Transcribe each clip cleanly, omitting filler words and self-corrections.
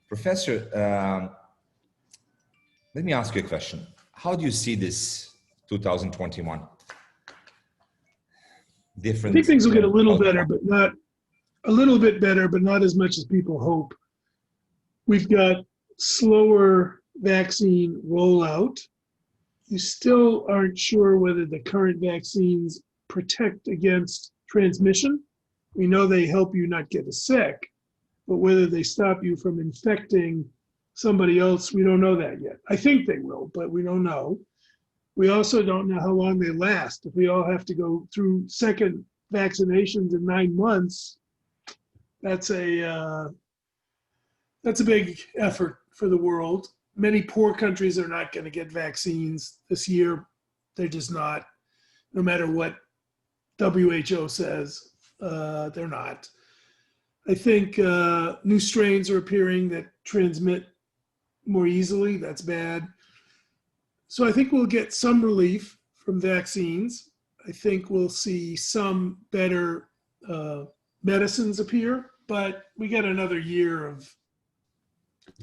Professor, let me ask you a question. How do you see this 2021? I think things will get a little better, but not a little bit better, but not as much as people hope. We've got slower vaccine rollout. You still aren't sure whether the current vaccines protect against transmission. We know they help you not get sick, but whether they stop you from infecting somebody else, we don't know that yet. I think they will, but we don't know. We also don't know how long they last. If we all have to go through second vaccinations in 9 months, that's a big effort for the world. Many poor countries are not going to get vaccines this year. They're just not, no matter what WHO says, they're not. I think new strains are appearing that transmit more easily. That's bad. So I think we'll get some relief from vaccines. I think we'll see some better medicines appear, but we got another year of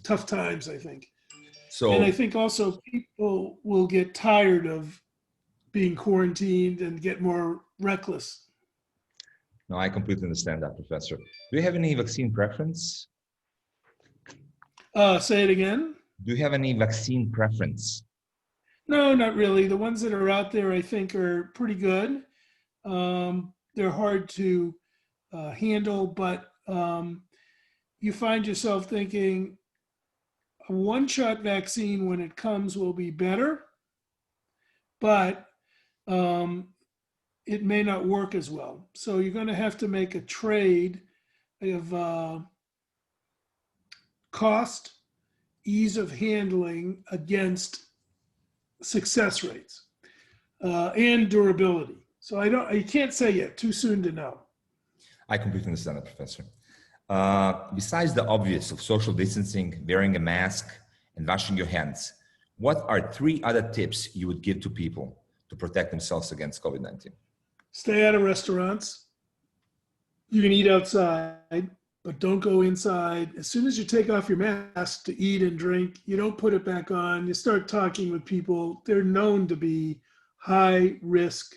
tough times, I think. And I think also people will get tired of being quarantined and get more reckless. No, I completely understand that, Professor. Do you have any vaccine preference? Say it again? Do you have any vaccine preference? No, not really. The ones that are out there, I think, are pretty good. They're hard to handle, but you find yourself thinking a one-shot vaccine, when it comes, will be better, but it may not work as well. So you're going to have to make a trade of cost, ease of handling against success rates and durability. So I can't say yet, too soon to know. I completely understand that, Professor. Besides the obvious of social distancing, wearing a mask, and washing your hands, what are 3 other tips you would give to people to protect themselves against COVID-19? Stay out of restaurants. You can eat outside, but don't go inside. As soon as you take off your mask to eat and drink, you don't put it back on. You start talking with people. They're known to be high risk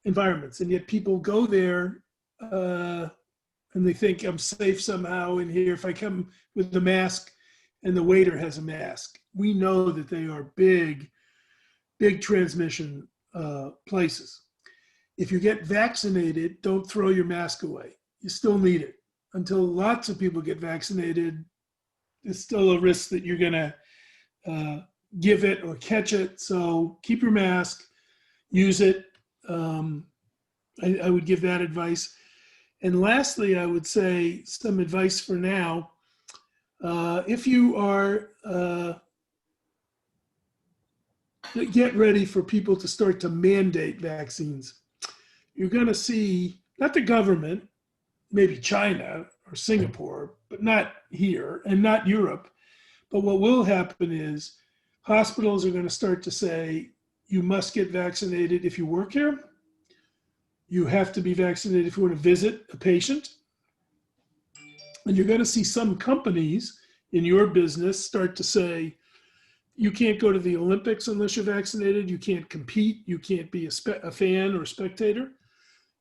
environments, and yet people go there and they think I'm safe somehow in here if I come with the mask and the waiter has a mask. We know that they are big transmission places. If you get vaccinated, don't throw your mask away. You still need it. Until lots of people get vaccinated, there's still a risk that you're going to give it or catch it. So keep your mask, use it. I would give that advice. And lastly, I would say some advice for now. If you are, get ready for people to start to mandate vaccines. You're going to see, not the government, maybe China or Singapore, but not here and not Europe. But what will happen is hospitals are going to start to say, you must get vaccinated if you work here. You have to be vaccinated if you want to visit a patient. And you're going to see some companies in your business start to say, you can't go to the Olympics unless you're vaccinated. You can't compete. You can't be a fan or a spectator.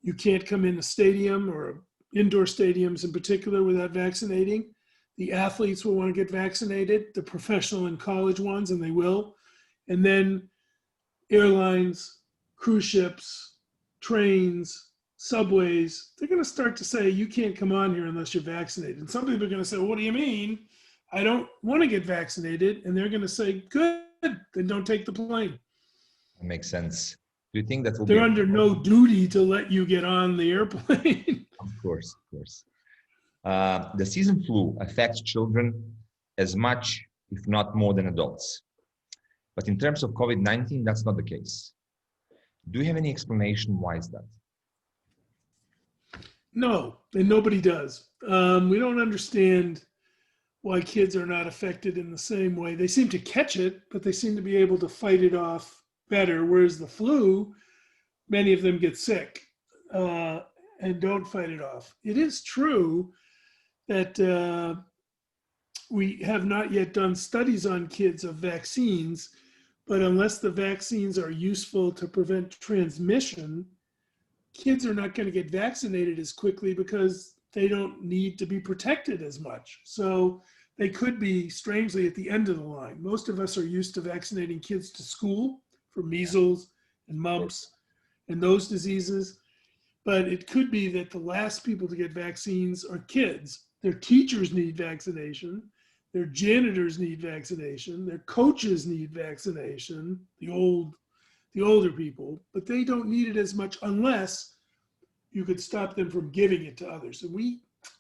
You can't come in a stadium or indoor stadiums in particular without vaccinating. The athletes will want to get vaccinated, the professional and college ones, and they will. And then airlines, cruise ships, trains, subways, they're going to start to say, you can't come on here unless you're vaccinated. And some people are going to say, well, what do you mean? I don't want to get vaccinated. And they're going to say, good, then don't take the plane. That makes sense. Do you think that will They're under no duty to let you get on the airplane. Of course, of course. The season flu affects children as much, if not more than adults. But in terms of COVID-19, that's not the case. Do you have any explanation why is that? No, and nobody does. We don't understand why kids are not affected in the same way. They seem to catch it, but they seem to be able to fight it off better, whereas the flu, many of them get sick and don't fight it off. It is true that we have not yet done studies on kids of vaccines, but unless the vaccines are useful to prevent transmission, kids are not going to get vaccinated as quickly because they don't need to be protected as much. So they could be, strangely, at the end of the line. Most of us are used to vaccinating kids to school for measles and mumps and those diseases. But it could be that the last people to get vaccines are kids. Their teachers need vaccination. Their janitors need vaccination. Their coaches need vaccination, the older people, but they don't need it as much unless you could stop them from giving it to others. And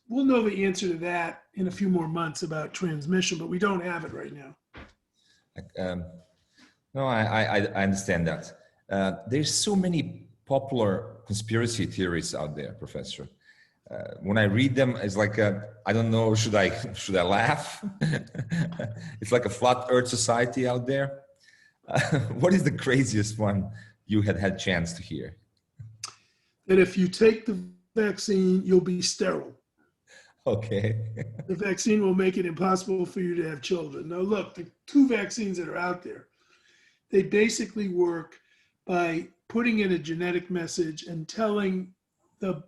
we'll know the answer to that in a few more months about transmission, but we don't have it right now. No, I understand that. There's so many popular conspiracy theories out there, Professor. When I read them, it's like I don't know, should I laugh? It's like a flat Earth society out there. What is the craziest one you had chance to hear? That if you take the vaccine, you'll be sterile. Okay. The vaccine will make it impossible for you to have children. Now look, the 2 vaccines that are out there, they basically work by putting in a genetic message and telling the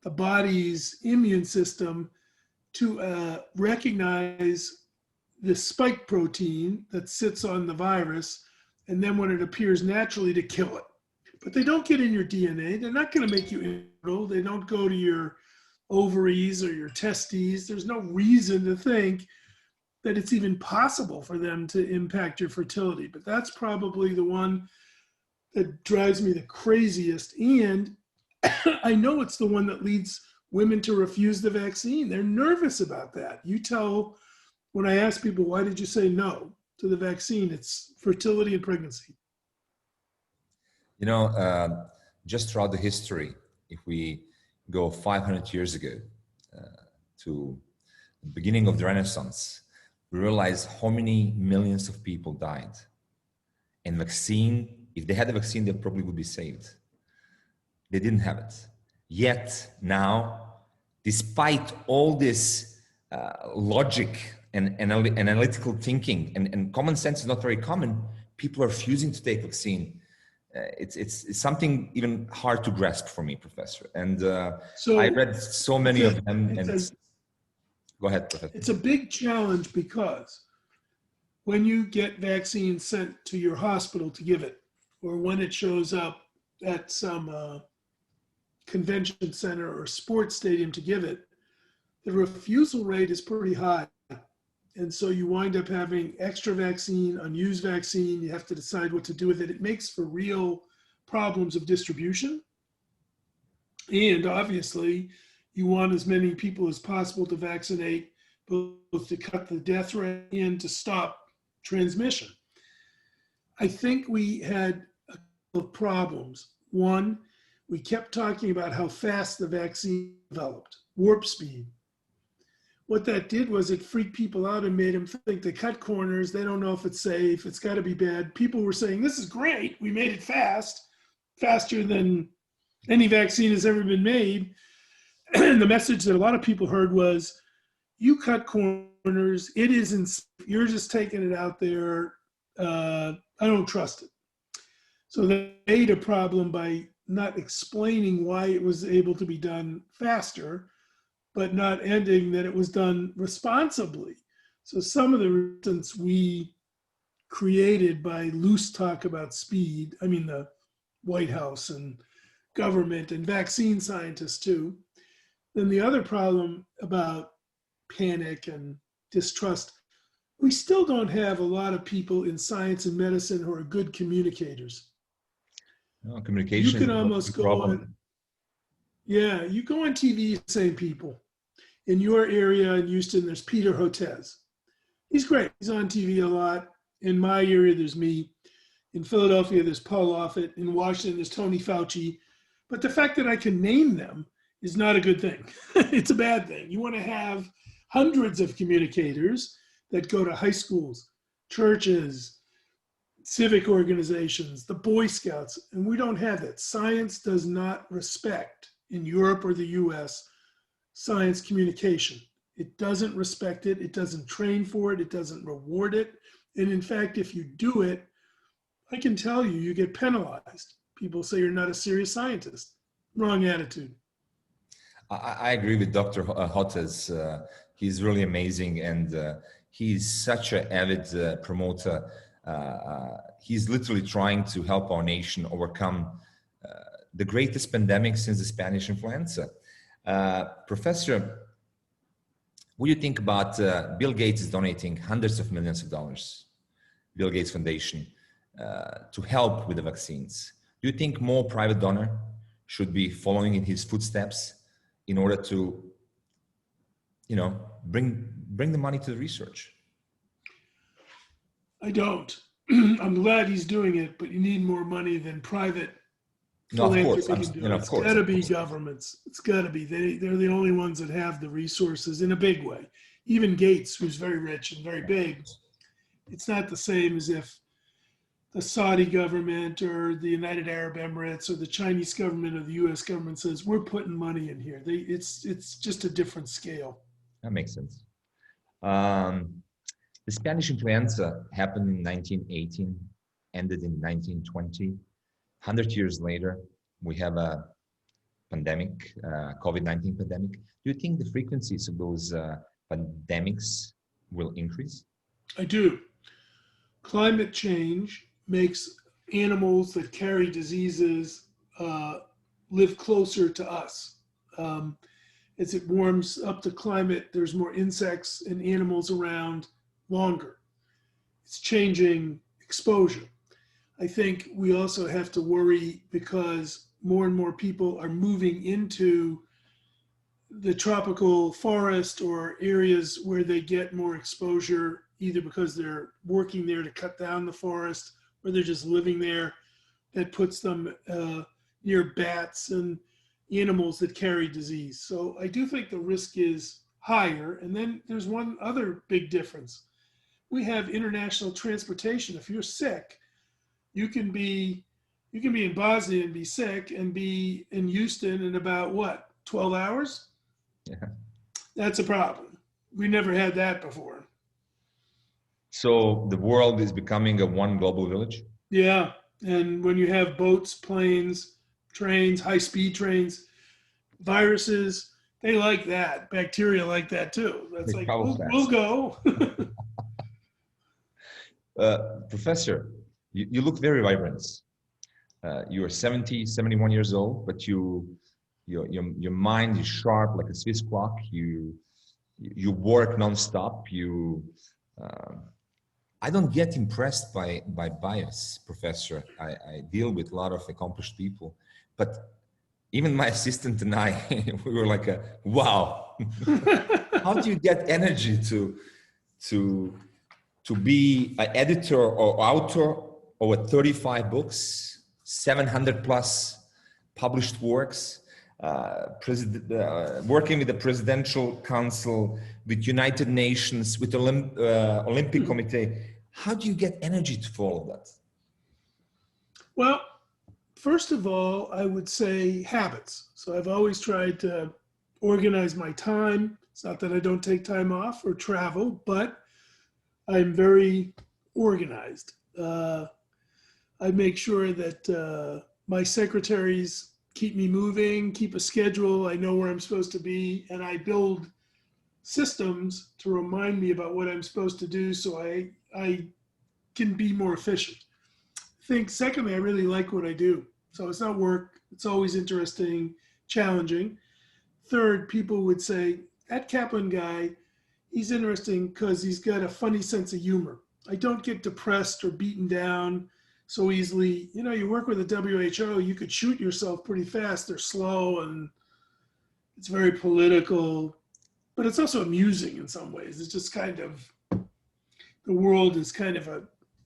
body's immune system to recognize the spike protein that sits on the virus, and then when it appears naturally, to kill it. But they don't get in your DNA. They're not going to make you immortal. They don't go to your ovaries or your testes. There's no reason to think that it's even possible for them to impact your fertility. But that's probably the one that drives me the craziest. And I know it's the one that leads women to refuse the vaccine. They're nervous about that. When I ask people, why did you say no to the vaccine? It's fertility and pregnancy. You know, just throughout the history, if we go 500 years ago to the beginning of the Renaissance, we realize how many millions of people died. And vaccine, if they had a vaccine, they probably would be saved. They didn't have it. Yet now, despite all this logic and analytical thinking, and common sense is not very common, people are refusing to take vaccine. It's something even hard to grasp for me, Professor. And so I read so many of them. Go ahead, Professor. It's a big challenge because when you get vaccines sent to your hospital to give it, or when it shows up at some convention center or sports stadium to give it, the refusal rate is pretty high. And so you wind up having extra vaccine, unused vaccine. You have to decide what to do with it. It makes for real problems of distribution. And obviously, you want as many people as possible to vaccinate, both to cut the death rate and to stop transmission. I think we had a couple of problems. One, we kept talking about how fast the vaccine developed, warp speed. What that did was it freaked people out and made them think they cut corners. They don't know if it's safe. It's got to be bad. People were saying, this is great. We made it fast, faster than any vaccine has ever been made. And the message that a lot of people heard was, you cut corners. It isn't, you're just taking it out there. I don't trust it. So they made a problem by not explaining why it was able to be done faster, but not ending that it was done responsibly. So some of the resistance we created by loose talk about speed, I mean the White House and government and vaccine scientists too. Then the other problem about panic and distrust, we still don't have a lot of people in science and medicine who are good communicators. No, communication. You can almost go on. Yeah, you go on TV, same people. In your area in Houston, there's Peter Hotez. He's great. He's on TV a lot. In my area, there's me. In Philadelphia, there's Paul Offit. In Washington, there's Tony Fauci. But the fact that I can name them is not a good thing. It's a bad thing. You want to have hundreds of communicators that go to high schools, churches, civic organizations, the Boy Scouts, and we don't have that. Science does not respect, in Europe or the US, science communication. It doesn't respect it. It doesn't train for it. It doesn't reward it. And in fact, if you do it, I can tell you, you get penalized. People say you're not a serious scientist. Wrong attitude. I agree with Dr. Hotez. He's really amazing, and he's such an avid promoter. He's literally trying to help our nation overcome the greatest pandemic since the Spanish influenza. Professor, what do you think about Bill Gates is donating hundreds of millions of dollars, Bill Gates Foundation, to help with the vaccines? Do you think more private donor should be following in his footsteps in order to, bring the money to the research? I don't. I'm glad he's doing it, but you need more money than private. No, of course. It's got to be governments. It's got to be. They're the only ones that have the resources in a big way. Even Gates, who's very rich and very big, it's not the same as if the Saudi government or the United Arab Emirates or the Chinese government or the U.S. government says, we're putting money in here. It's just a different scale. That makes sense. The Spanish influenza happened in 1918, ended in 1920. 100 years later, we have a pandemic, COVID-19 pandemic. Do you think the frequencies of those pandemics will increase? I do. Climate change makes animals that carry diseases live closer to us. As it warms up the climate, there's more insects and animals around longer. It's changing exposure. I think we also have to worry because more and more people are moving into the tropical forest or areas where they get more exposure, either because they're working there to cut down the forest or they're just living there. That puts them near bats and animals that carry disease. So I do think the risk is higher. And then there's one other big difference. We have international transportation. If you're sick, you can be in Bosnia and be sick and be in Houston in about 12 hours? Yeah. That's a problem. We never had that before. So the world is becoming a one global village? Yeah. And when you have boats, planes, trains, high-speed trains, viruses, they like that. Bacteria like that too. That's like, we'll go. Professor, you look very vibrant. You're 70, 71 years old, but your mind is sharp like a Swiss clock. You work nonstop. I don't get impressed by bias, Professor. I deal with a lot of accomplished people, but even my assistant and I, we were like, wow. How do you get energy to be an editor or author over 35 books, 700 plus published works, working with the Presidential Council, with United Nations, with Olympic Committee? How do you get energy to follow that? Well, first of all, I would say habits. So I've always tried to organize my time. It's not that I don't take time off or travel, but I'm very organized. I make sure that my secretaries keep me moving, keep a schedule. I know where I'm supposed to be, and I build systems to remind me about what I'm supposed to do so I can be more efficient. I think secondly, I really like what I do. So it's not work. It's always interesting, challenging. Third, people would say, that Kaplan guy, he's interesting because he's got a funny sense of humor. I don't get depressed or beaten down so easily. You work with the WHO, you could shoot yourself pretty fast. They're slow and it's very political, but it's also amusing in some ways. It's just kind of, the world is kind of a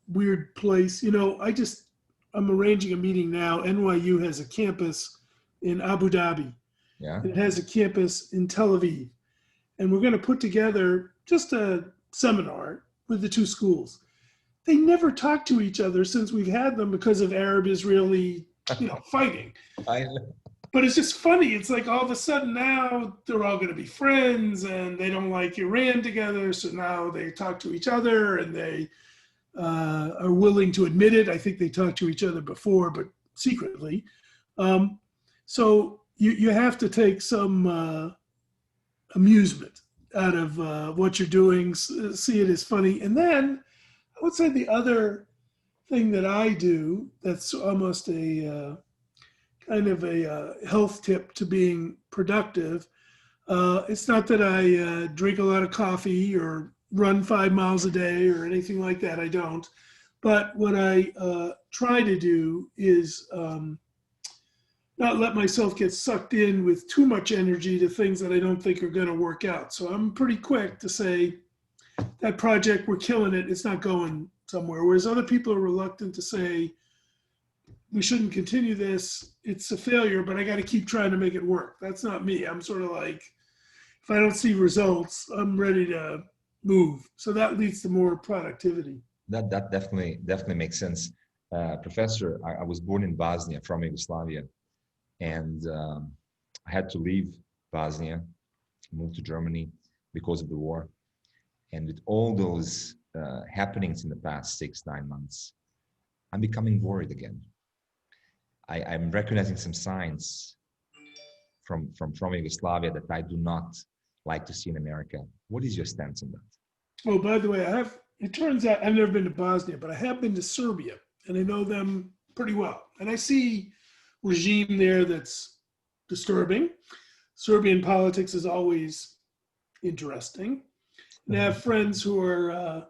weird place. I'm arranging a meeting now. NYU has a campus in Abu Dhabi. Yeah. It has a campus in Tel Aviv. And we're going to put together just a seminar with the two schools. They never talk to each other since we've had them because of Arab-Israeli, fighting. I know. but it's just funny. It's like all of a sudden now they're all going to be friends and they don't like Iran together. So now they talk to each other and they are willing to admit it. I think they talked to each other before, but secretly. So you have to take some amusement out of what you're doing, see it as funny. And then I would say the other thing that I do that's almost a kind of a health tip to being productive. It's not that I drink a lot of coffee or run 5 miles a day or anything like that. I don't. But what I try to do is not let myself get sucked in with too much energy to things that I don't think are going to work out. So I'm pretty quick to say that project, we're killing it. It's not going somewhere. Whereas other people are reluctant to say, we shouldn't continue this. It's a failure, but I got to keep trying to make it work. That's not me. I'm sort of like, if I don't see results, I'm ready to move. So that leads to more productivity. That definitely makes sense. Professor, I was born in Bosnia, from Yugoslavia, and I had to leave Bosnia, move to Germany because of the war. And with all those happenings in the past 6-9 months, I'm becoming worried again. I'm recognizing some signs from Yugoslavia that I do not like to see in America. What is your stance on that? Oh, by the way, it turns out I've never been to Bosnia, but I have been to Serbia, and I know them pretty well. And I see regime there that's disturbing. Serbian politics is always interesting. And I have friends who are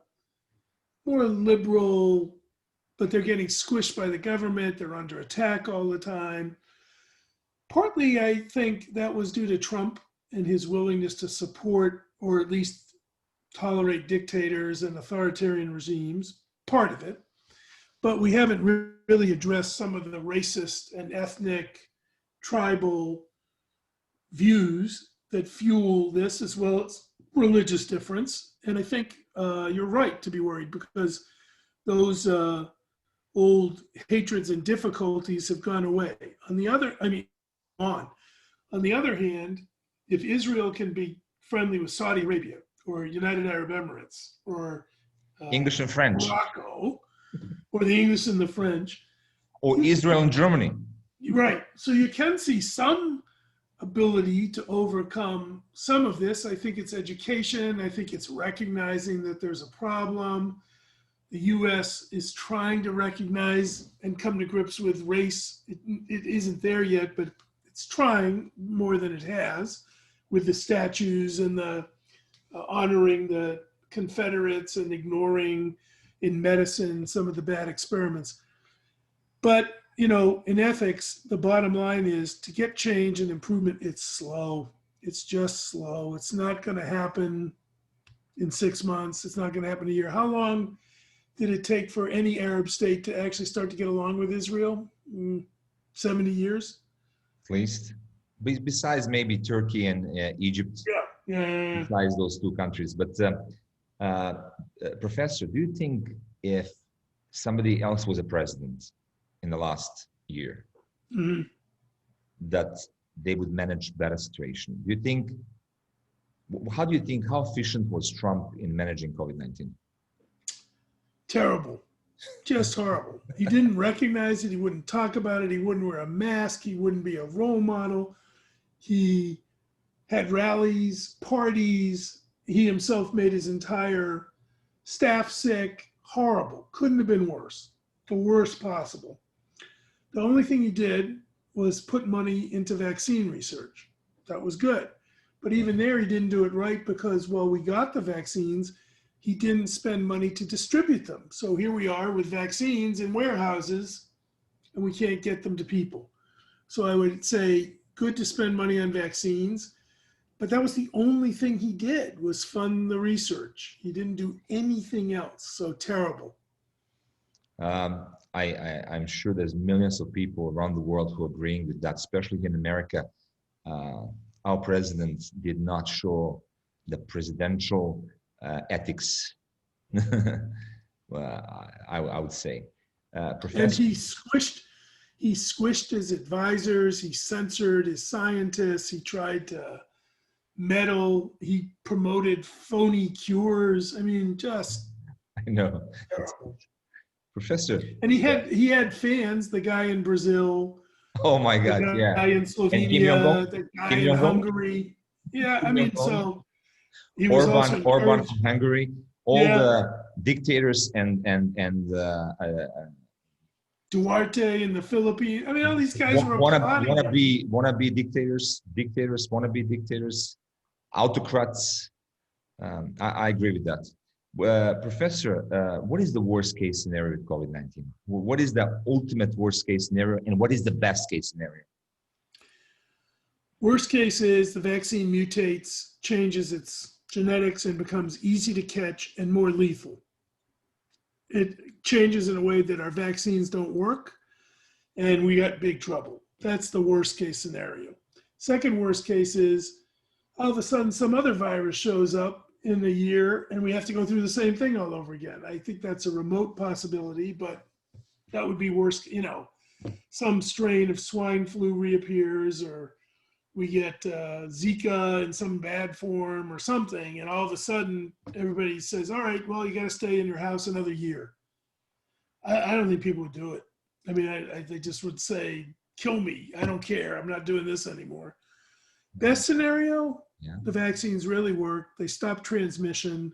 more liberal, but they're getting squished by the government. They're under attack all the time. Partly, I think that was due to Trump and his willingness to support or at least tolerate dictators and authoritarian regimes, part of it. But we haven't really addressed some of the racist and ethnic, tribal views that fuel this, as well as religious difference. And I think you're right to be worried, because those old hatreds and difficulties have gone away. On the other hand, if Israel can be friendly with Saudi Arabia or United Arab Emirates or English and French, Morocco, or the English and the French, or Israel and Germany, right? So you can see some ability to overcome some of this. I think it's education. I think it's recognizing that there's a problem. The U.S. is trying to recognize and come to grips with race. It isn't there yet, but it's trying more than it has, with the statues and the honoring the Confederates and ignoring in medicine some of the bad experiments. But in ethics, the bottom line is, to get change and improvement, it's slow. It's just slow. It's not going to happen in 6 months. It's not going to happen in a year. How long did it take for any Arab state to actually start to get along with Israel? 70 years? At least. Besides maybe Turkey and Egypt. Yeah. Besides those two countries. But Professor, do you think if somebody else was a president in the last year, that they would manage better situation? How efficient was Trump in managing COVID-19? Terrible, just horrible. He didn't recognize it. He wouldn't talk about it. He wouldn't wear a mask. He wouldn't be a role model. He had rallies, parties. He himself made his entire staff sick. Horrible. Couldn't have been worse. The worst possible. The only thing he did was put money into vaccine research. That was good. But even there, he didn't do it right, because while we got the vaccines, he didn't spend money to distribute them. So here we are with vaccines in warehouses, and we can't get them to people. So I would say good to spend money on vaccines, but that was the only thing he did, was fund the research. He didn't do anything else. So terrible. I'm sure there's millions of people around the world who are agreeing with that, especially in America. Our president did not show the presidential ethics, well, I would say. Professor. And he he squished his advisors, he censored his scientists, he tried to meddle, he promoted phony cures. I mean, just I know. terrible. Professor. And he had fans, the guy in Brazil, Oh my the God, yeah. guy in And Kim Jong-un? Slovenia, the guy Kim in Jong-un? Hungary. Yeah, I Kim mean, Jong-un? so he was also Orban encouraged. from Hungary, all Yeah, the dictators and Duarte in the Philippines. I mean, all these guys were applauding him. wanna be dictators, autocrats. I agree with that. Professor, what is the worst case scenario with COVID-19? What is the ultimate worst case scenario, and what is the best case scenario? Worst case is the vaccine mutates, changes its genetics, and becomes easy to catch and more lethal. It changes in a way that our vaccines don't work, and we got big trouble. That's the worst case scenario. Second worst case is all of a sudden some other virus shows up in a year and we have to go through the same thing all over again. I think that's a remote possibility, but that would be worse. Some strain of swine flu reappears, or we get Zika in some bad form or something, and all of a sudden everybody says, all right, well, you got to stay in your house another year. I don't think people would do it. I mean, they just would say, kill me. I don't care. I'm not doing this anymore. Best scenario, Yeah. the vaccines really work. They stop transmission.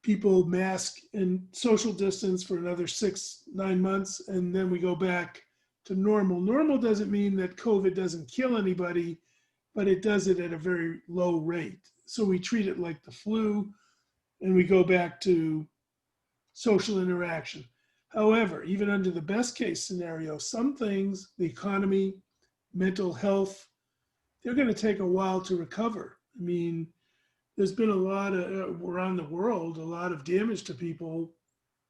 People mask and social distance for another 6-9 months, and then we go back to normal. Normal doesn't mean that COVID doesn't kill anybody, but it does it at a very low rate. So we treat it like the flu, and we go back to social interaction. However, even under the best case scenario, some things, the economy, mental health, they're going to take a while to recover. I mean, there's been a lot of, around the world, a lot of damage to people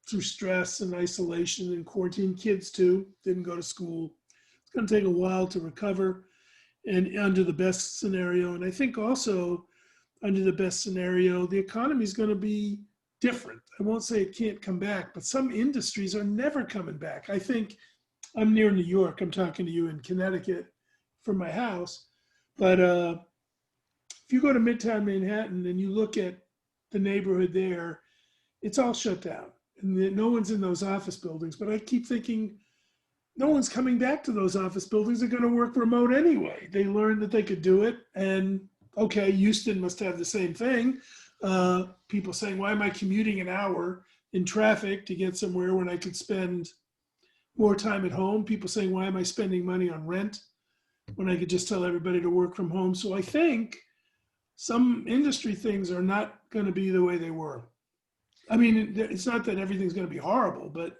through stress and isolation and quarantine. Kids too, didn't go to school. It's going to take a while to recover, and under the best scenario. And I think also under the best scenario, the economy is going to be different. I won't say it can't come back, but some industries are never coming back. I think I'm near New York. I'm talking to you in Connecticut from my house. But if you go to Midtown Manhattan and you look at the neighborhood there, it's all shut down. And no one's in those office buildings. But I keep thinking, no one's coming back to those office buildings. They're going to work remote anyway. They learned that they could do it. And okay, Houston must have the same thing. People saying, why am I commuting an hour in traffic to get somewhere when I could spend more time at home? People saying, why am I spending money on rent when I could just tell everybody to work from home? So I think some industry things are not going to be the way they were. I mean, it's not that everything's going to be horrible, but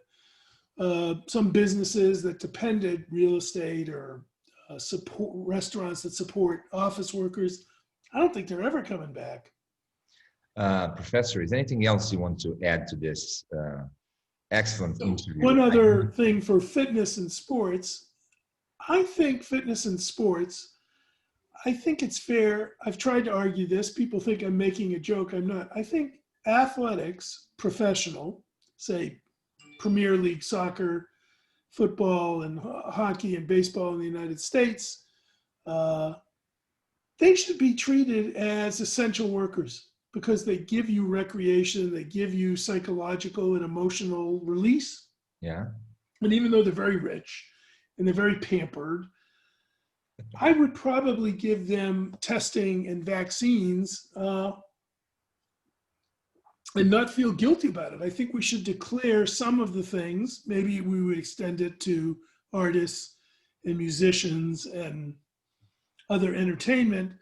some businesses that depended, real estate or support restaurants that support office workers, I don't think they're ever coming back. Professor, is there anything else you want to add to this excellent interview? One other thing for fitness and sports, I think fitness and sports, I think it's fair. I've tried to argue this. People think I'm making a joke. I'm not. I think athletics, professional, say Premier League soccer, football, and hockey and baseball in the United States, they should be treated as essential workers because they give you recreation, they give you psychological and emotional release. Yeah. And even though they're very rich and they're very pampered, I would probably give them testing and vaccines and not feel guilty about it. I think we should declare some of the things. Maybe we would extend it to artists and musicians and other entertainment.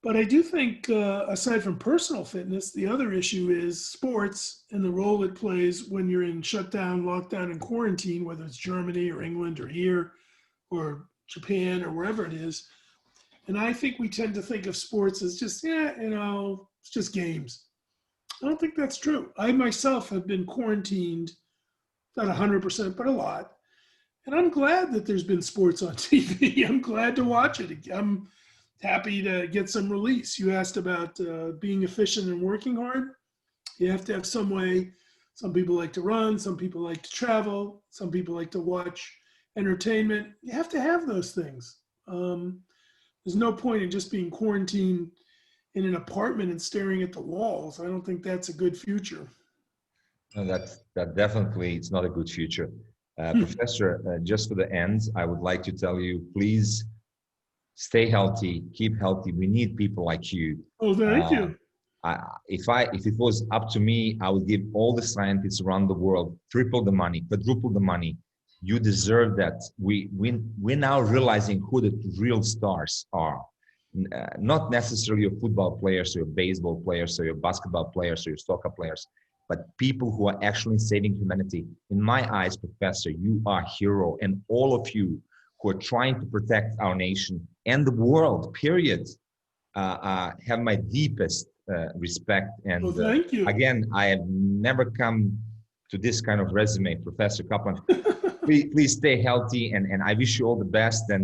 But I do think, aside from personal fitness, the other issue is sports and the role it plays when you're in shutdown, lockdown, and quarantine, whether it's Germany or England or here or Japan or wherever it is. And I think we tend to think of sports as just, it's just games. I don't think that's true. I myself have been quarantined, not 100%, but a lot. And I'm glad that there's been sports on TV. I'm glad to watch it. I'm happy to get some release. You asked about being efficient and working hard. You have to have some way. Some people like to run. Some people like to travel. Some people like to watch entertainment. You have to have those things. There's no point in just being quarantined in an apartment and staring at the walls. I don't think that's a good future. No, that definitely it's not a good future. Professor, just for the end, I would like to tell you, please stay healthy, keep healthy. We need people like you. Oh, thank you. If it was up to me, I would give all the scientists around the world triple the money, quadruple the money. You deserve that. We're now realizing who the real stars are. Not necessarily your football players or your baseball players or your basketball players or your soccer players, but people who are actually saving humanity. In my eyes, Professor, you are a hero, and all of you who are trying to protect our nation and the world, period, have my deepest respect. And Oh, thank you. again, I have never come to this kind of resume, Professor Kaplan. Please stay healthy, and I wish you all the best. And